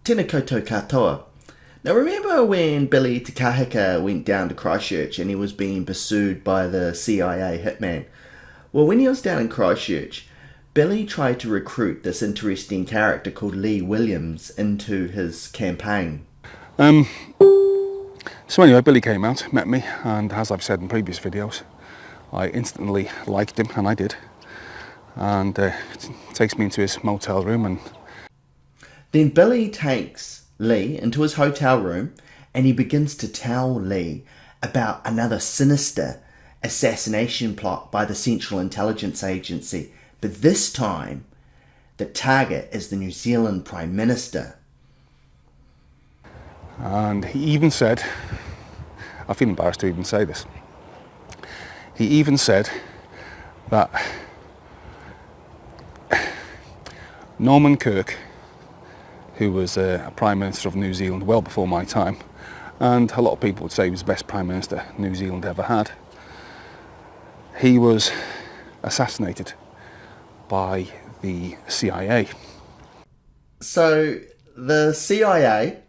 Tēnā koutou katoa. Now remember when Billy Te Kahika went down to Christchurch and he was being pursued by the CIA hitman? Well, when he was down in Christchurch, Billy tried to recruit this interesting character called Lee Williams into his campaign. So anyway, Billy came out, met me, and as I've said in previous videos, I instantly liked him, and I did. And takes me into his motel room, and then Billy takes Lee into his hotel room and he begins to tell Lee about another sinister assassination plot by the Central Intelligence Agency. But this time, the target is the New Zealand Prime Minister. And he even said, I feel embarrassed to even say this, he even said that Norman Kirk, who was a Prime Minister of New Zealand well before my time, and a lot of people would say he was the best Prime Minister New Zealand ever had, he was assassinated by the CIA. So the CIA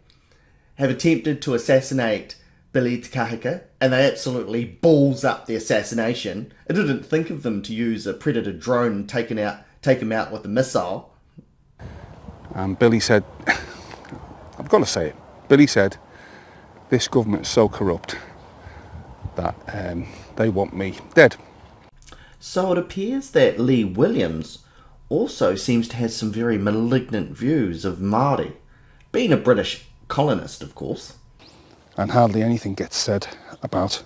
have attempted to assassinate Billy Te Kahika, and they absolutely balls up the assassination. It didn't think of them to use a Predator drone and take him out with a missile. And Billy said, I've got to say it, Billy said, this government is so corrupt that they want me dead. So it appears that Lee Williams also seems to have some very malignant views of Māori, being a British colonist, of course. And hardly anything gets said about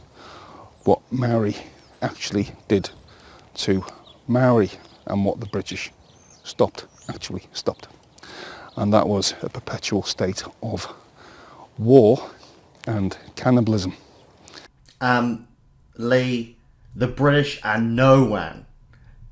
what Maori actually did to Maori and what the British actually stopped. And that was a perpetual state of war and cannibalism. Lee, the British are no one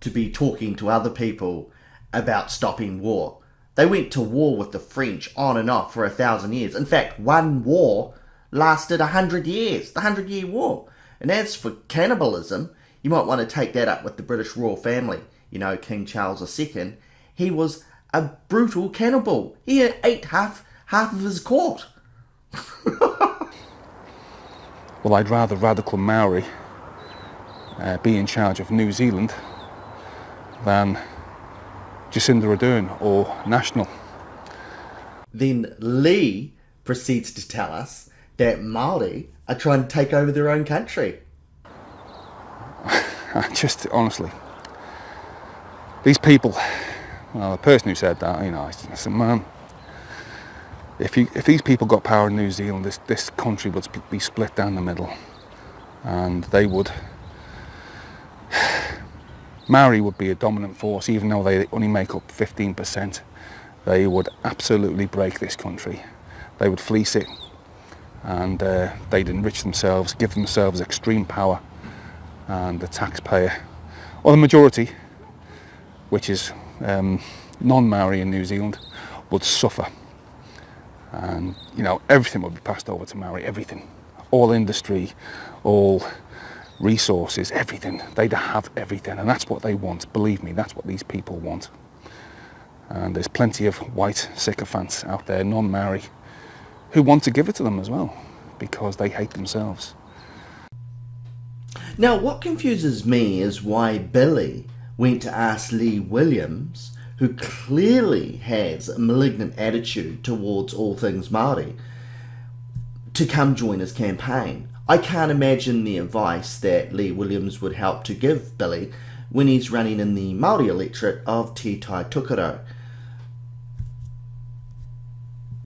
to be talking to other people about stopping war. They went to war with the French on and off for 1,000 years. In fact, one war lasted 100 years, the 100-Year War. And as for cannibalism, you might want to take that up with the British royal family. You know, King Charles II, he was a brutal cannibal. He ate half of his court. Well, I'd rather radical Maori be in charge of New Zealand than Jacinda Ardern or National. Then Lee proceeds to tell us that Māori are trying to take over their own country. Just honestly, these people, well, the person who said that, you know, I said, man, if these people got power in New Zealand, this country would be split down the middle, and they would, Maori would be a dominant force, even though they only make up 15%. They would absolutely break this country. They would fleece it, and they'd enrich themselves, give themselves extreme power, and the taxpayer, or the majority, which is non-Maori in New Zealand, would suffer. And, you know, everything would be passed over to Maori, everything. All industry, all resources, everything. They'd have everything, and that's what they want. Believe me, that's what these people want. And there's plenty of white sycophants out there, non-Maori, who want to give it to them as well, because they hate themselves. Now, what confuses me is why Billy went to ask Lee Williams, who clearly has a malignant attitude towards all things Māori, to come join his campaign. I can't imagine the advice that Lee Williams would help to give Billy when he's running in the Māori electorate of Te Tai Tukaro.